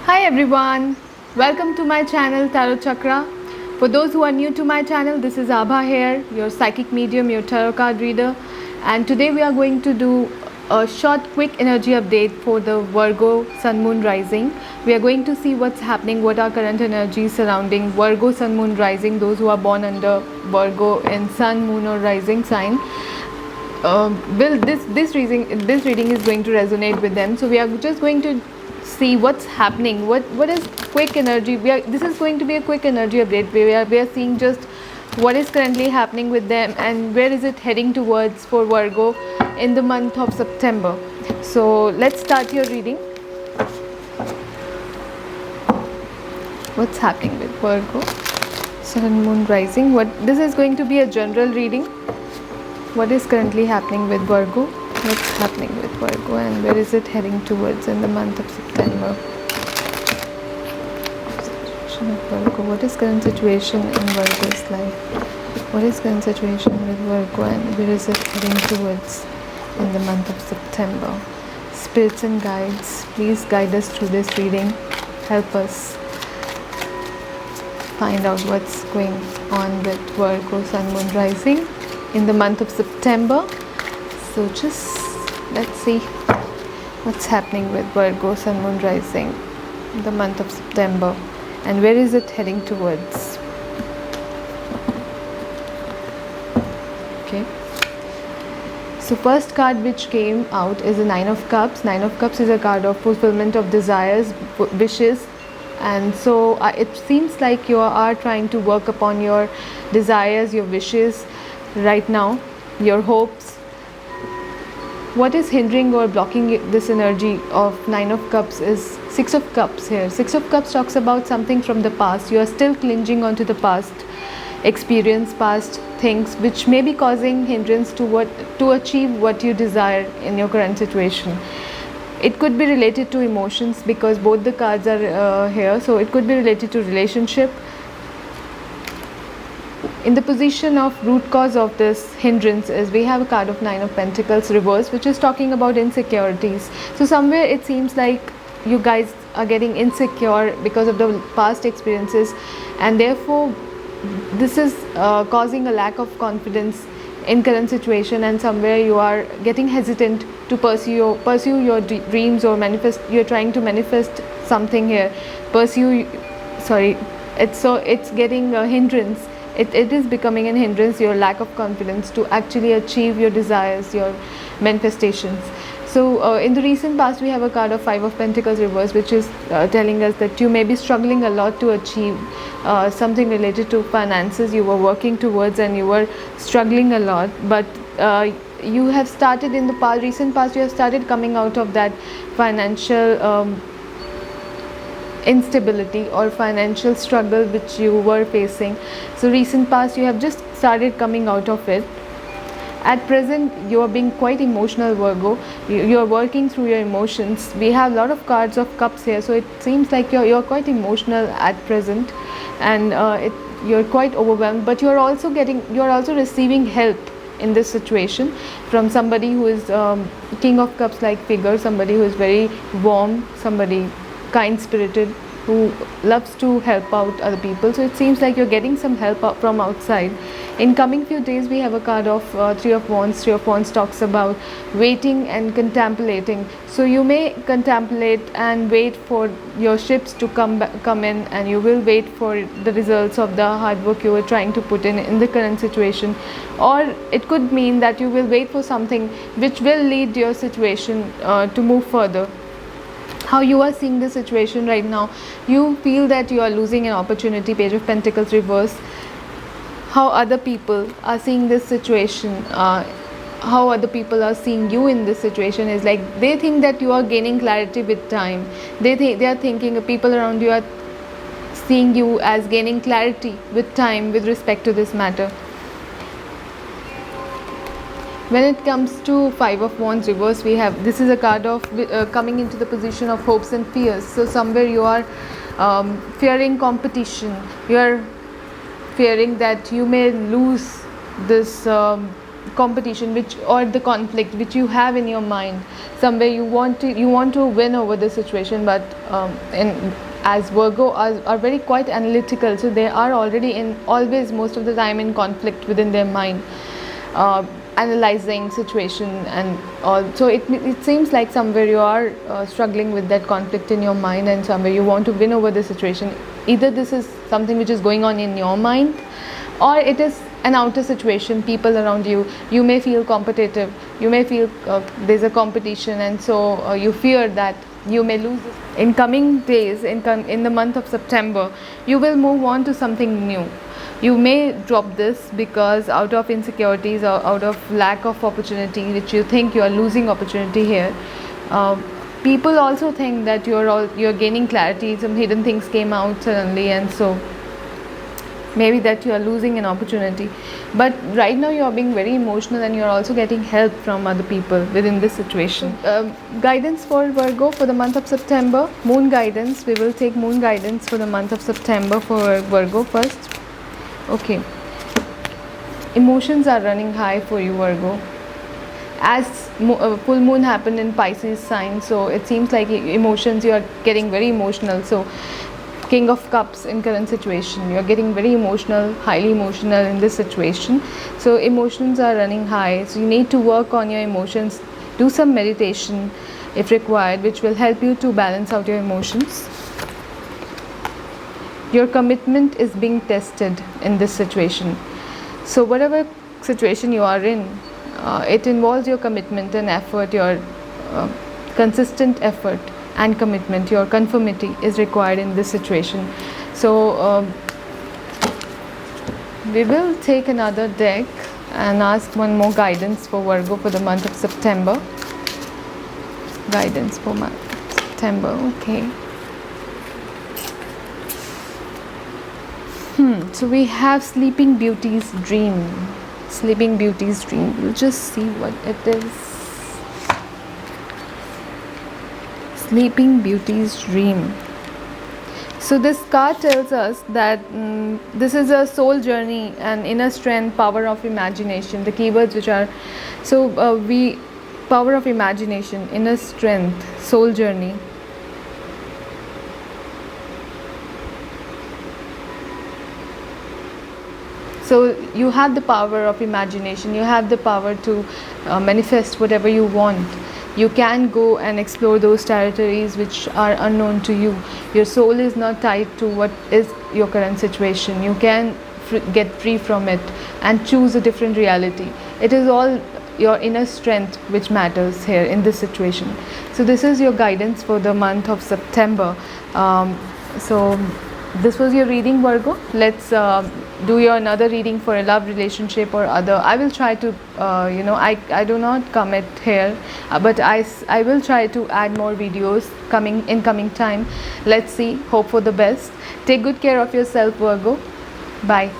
Hi everyone, welcome to my channel Tarot Chakra. For those who are new to my channel, this is Abha here, your psychic medium, your tarot card reader, and today we are going to do a short quick energy update for the Virgo Sun Moon Rising. We are going to see what's happening, what are current energies surrounding Virgo Sun Moon Rising, those who are born under Virgo in Sun, Moon or Rising sign. Will this reading is going to resonate with them, so we are just going to see what's happening, what is quick energy. This is going to be a quick energy update. We are seeing just what is currently happening with them and where is it heading towards for Virgo in the month of September. So let's start your reading. What's happening with Virgo Sun Moon Rising? This is going to be a general reading. What is currently happening with Virgo? What's happening with Virgo and where is it heading towards in the month of September? Virgo. What is current situation in Virgo's life? What is current situation with Virgo and where is it heading towards in the month of September? Spirits and guides, please guide us through this reading. Help us find out what's going on with Virgo Sun Moon Rising in the month of September. So just let's see what's happening with Virgo Sun Moon Rising in the month of September and where is it heading towards. Okay, so first card which came out is the Nine of Cups. Nine of Cups is a card of fulfillment of desires, wishes, and so it seems like you are trying to work upon your desires, your wishes right now, your hopes. What is hindering or blocking this energy of Nine of Cups is Six of Cups here. Six of Cups talks about something from the past. You are still clinging onto the past experience, past things which may be causing hindrance to achieve what you desire in your current situation. It could be related to emotions because both the cards are here, so it could be related to relationship. In the position of root cause of this hindrance is we have a card of Nine of Pentacles reverse, which is talking about insecurities. So somewhere it seems like you guys are getting insecure because of the past experiences, and therefore this is causing a lack of confidence in current situation, and somewhere you are getting hesitant to pursue your dreams or manifest. You're trying to manifest something here. It's getting a hindrance. It is becoming a hindrance, your lack of confidence to actually achieve your desires, your manifestations. So in the recent past we have a card of Five of Pentacles reverse, which is telling us that you may be struggling a lot to achieve something related to finances you were working towards, and you were struggling a lot, but you have started in the recent past you have started coming out of that financial instability or financial struggle which you were facing. So recent past you have just started coming out of it. At present you are being quite emotional, Virgo. You are working through your emotions. We have a lot of cards of cups here, so it seems like you're quite emotional at present, and you're quite overwhelmed, but you're also receiving help in this situation from somebody who is King of Cups like figure, somebody who is very warm, somebody kind spirited, who loves to help out other people. So it seems like you're getting some help from outside. In coming few days we have a card of Three of Wands. Three of Wands talks about waiting and contemplating. So you may contemplate and wait for your ships to come in, and you will wait for the results of the hard work you were trying to put in the current situation. Or it could mean that you will wait for something which will lead your situation to move further. How you are seeing the situation right now, you feel that you are losing an opportunity. Page of Pentacles reverse. How other people are seeing this situation, how other people are seeing you in this situation is like they think that you are gaining clarity with time. They are thinking people around you are seeing you as gaining clarity with time with respect to this matter. When it comes to Five of Wands reverse, we have, this is a card of coming into the position of hopes and fears. So somewhere you are fearing competition. You are fearing that you may lose this competition which, or the conflict which you have in your mind. Somewhere you want to win over the situation, but as Virgo are very quite analytical, so they are already in, always most of the time, in conflict within their mind, analyzing situation and all. So it seems like somewhere you are struggling with that conflict in your mind, and somewhere you want to win over the situation. Either this is something which is going on in your mind, or it is an outer situation, people around you. You may feel competitive, you may feel there's a competition, and so you fear that you may lose. In coming days, in the month of September, you will move on to something new. You may drop this because out of insecurities or out of lack of opportunity, which you think you are losing opportunity here. People also think that you're gaining clarity, some hidden things came out suddenly, and so maybe that you are losing an opportunity. But right now you are being very emotional, and you are also getting help from other people within this situation. Guidance for Virgo for the month of September. Moon guidance. We will take moon guidance for the month of September for Virgo first. Okay. Emotions are running high for you, Virgo. As full moon happened in Pisces sign, so it seems like emotions, you are getting very emotional. So King of Cups in current situation, you are getting very emotional, highly emotional in this situation. So emotions are running high, so you need to work on your emotions. Do some meditation if required, which will help you to balance out your emotions. Your commitment is being tested in this situation. So whatever situation you are in, it involves your commitment and effort, your consistent effort and commitment. Your conformity is required in this situation. So we will take another deck and ask one more guidance for Virgo for the month of September. Guidance for month of September. Okay. So we have Sleeping Beauty's Dream. Sleeping Beauty's Dream. We'll just see what it is. Sleeping Beauty's Dream. So this card tells us that this is a soul journey and inner strength, power of imagination. The keywords which are, so power of imagination, inner strength, soul journey. So you have the power of imagination, you have the power to manifest whatever you want. You can go and explore those territories which are unknown to you. Your soul is not tied to what is your current situation. You can get free from it and choose a different reality. It is all your inner strength which matters here in this situation. So this is your guidance for the month of September. So this was your reading, Virgo. Let's do your another reading for a love relationship or other. I will try to I do not commit here, but I will try to add more videos in coming time. Let's see, hope for the best. Take good care of yourself, Virgo. Bye.